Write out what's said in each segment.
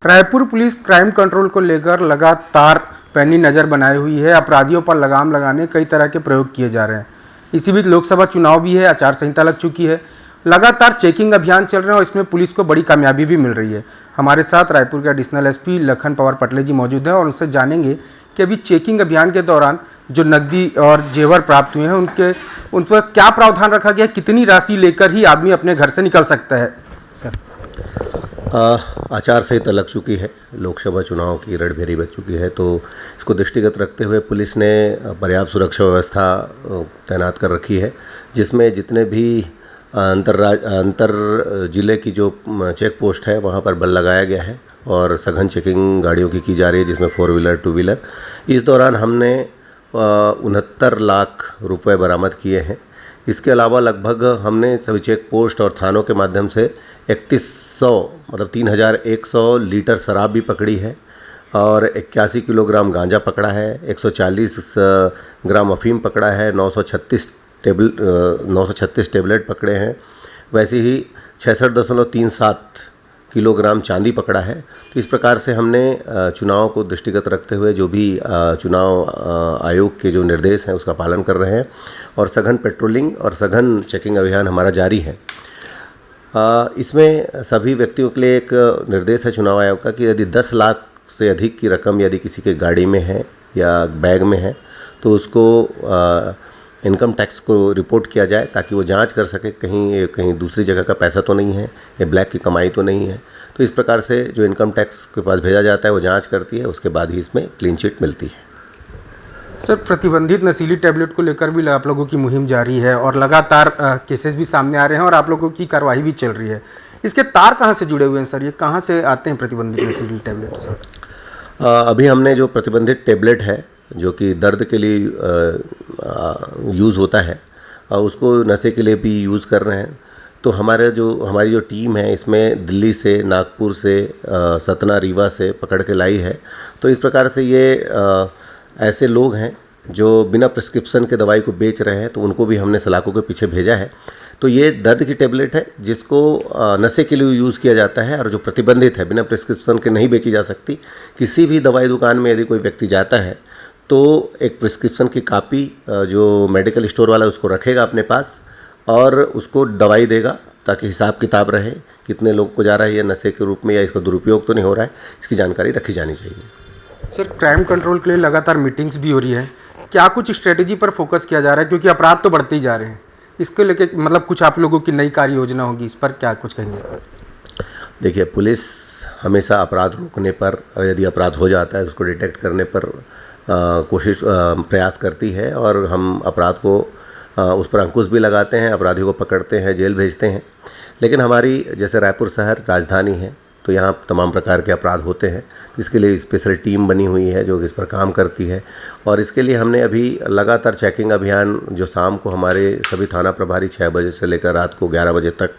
Raipur police crime control को लेकर लगातार पैनी नज़र बनाई हुई है। अपराधियों पर लगाम लगाने कई तरह के प्रयोग किए जा रहे हैं। इसी बीच लोकसभा चुनाव भी है, आचार संहिता लग चुकी है, लगातार चेकिंग अभियान चल रहे हैं और इसमें पुलिस को बड़ी कामयाबी भी मिल रही है। हमारे साथ रायपुर के एडिशनल एसपी लखन पवार पटले जी मौजूद हैं और उनसे जानेंगे कि अभी चेकिंग अभियान के दौरान जो नकदी और जेवर प्राप्त हुए हैं उन पर क्या प्रावधान रखा गया है, कितनी राशि लेकर ही आदमी अपने घर से निकल सकता है। सर, आचार संहिता लग चुकी है, लोकसभा चुनाव की रणभेरी बज चुकी है, तो इसको दृष्टिगत रखते हुए पुलिस ने पर्याप्त सुरक्षा व्यवस्था तैनात कर रखी है, जिसमें जितने भी अंतर ज़िले की जो चेक पोस्ट है वहाँ पर बल लगाया गया है और सघन चेकिंग गाड़ियों की जा रही है, जिसमें 4 व्हीलर 2 व्हीलर। इस दौरान हमने 69 लाख रुपए बरामद किए हैं। इसके अलावा लगभग हमने सभी चेक पोस्ट और थानों के माध्यम से 3100 मतलब 3100 लीटर शराब भी पकड़ी है और 81 किलोग्राम गांजा पकड़ा है, 140 ग्राम अफीम पकड़ा है, 936 टेबलेट पकड़े हैं। वैसे ही 66.37 किलोग्राम चांदी पकड़ा है। तो इस प्रकार से हमने चुनाव को दृष्टिगत रखते हुए जो भी चुनाव आयोग के जो निर्देश हैं उसका पालन कर रहे हैं और सघन पेट्रोलिंग और सघन चेकिंग अभियान हमारा जारी है। इसमें सभी व्यक्तियों के लिए एक निर्देश है चुनाव आयोग का कि यदि 10 लाख से अधिक की रकम यदि किसी के गाड़ी में है या बैग में है तो उसको इनकम टैक्स को रिपोर्ट किया जाए, ताकि वो जांच कर सके कहीं दूसरी जगह का पैसा तो नहीं है, कहीं ब्लैक की कमाई तो नहीं है। तो इस प्रकार से जो इनकम टैक्स के पास भेजा जाता है वो जांच करती है, उसके बाद ही इसमें क्लीन चिट मिलती है। सर, प्रतिबंधित नशीली टैबलेट को लेकर भी आप लोगों की मुहिम जारी है और लगातार केसेस भी सामने आ रहे हैं और आप लोगों की कार्रवाई भी चल रही है। इसके तार कहाँ से जुड़े हुए हैं सर? ये कहाँ से आते हैं प्रतिबंधित नशीली टैबलेट सर? अभी हमने जो प्रतिबंधित टैबलेट है जो कि दर्द के लिए यूज़ होता है और उसको नशे के लिए भी यूज़ कर रहे हैं। तो हमारी जो टीम है इसमें दिल्ली से, नागपुर से, सतना, रीवा से पकड़ के लाई है। तो इस प्रकार से ये ऐसे लोग हैं जो बिना प्रिस्क्रिप्शन के दवाई को बेच रहे हैं, तो उनको भी हमने सलाखों के पीछे भेजा है। तो ये दर्द की टेबलेट है जिसको नशे के लिए यूज़ किया जाता है और जो प्रतिबंधित है, बिना प्रिस्क्रिप्शन के नहीं बेची जा सकती। किसी भी दवाई दुकान में यदि कोई व्यक्ति जाता है तो एक प्रिस्क्रिप्शन की कापी जो मेडिकल स्टोर वाला उसको रखेगा अपने पास और उसको दवाई देगा, ताकि हिसाब किताब रहे कितने लोग को जा रहा है ये नशे के रूप में या इसका दुरुपयोग तो नहीं हो रहा है, इसकी जानकारी रखी जानी चाहिए। सर, क्राइम कंट्रोल के लिए लगातार मीटिंग्स भी हो रही है, क्या कुछ स्ट्रेटेजी पर फोकस किया जा रहा है? क्योंकि अपराध तो बढ़ते ही जा रहे हैं, इसको लेके मतलब कुछ आप लोगों की नई कार्य योजना होगी, इस पर क्या कुछ कहेंगे? देखिए, पुलिस हमेशा अपराध रोकने पर, यदि अपराध हो जाता है उसको डिटेक्ट करने पर प्रयास करती है और हम अपराध को उस पर अंकुश भी लगाते हैं, अपराधियों को पकड़ते हैं, जेल भेजते हैं। लेकिन हमारी जैसे रायपुर शहर राजधानी है तो यहाँ तमाम प्रकार के अपराध होते हैं, तो इसके लिए स्पेशल टीम बनी हुई है जो इस पर काम करती है और इसके लिए हमने अभी लगातार चेकिंग अभियान जो शाम को हमारे सभी थाना प्रभारी 6 बजे से लेकर रात को 11 बजे तक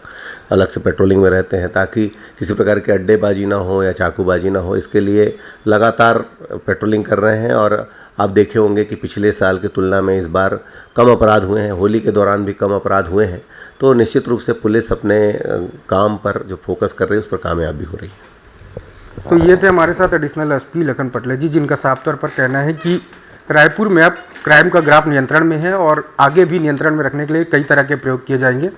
अलग से पेट्रोलिंग में रहते हैं, ताकि किसी प्रकार की अड्डेबाजी ना हो या चाकूबाजी ना हो। इसके लिए लगातार पेट्रोलिंग कर रहे हैं और आप देखे होंगे कि पिछले साल की तुलना में इस बार कम अपराध हुए हैं, होली के दौरान भी कम अपराध हुए हैं। तो निश्चित रूप से पुलिस अपने काम पर जो फोकस कर रही है उस पर कामयाब भी हो रही है। तो ये थे हमारे साथ एडिशनल एसपी लखन पटले जी, जिनका साफ तौर पर कहना है कि रायपुर में अब क्राइम का ग्राफ नियंत्रण में है और आगे भी नियंत्रण में रखने के लिए कई तरह के प्रयोग किए जाएंगे।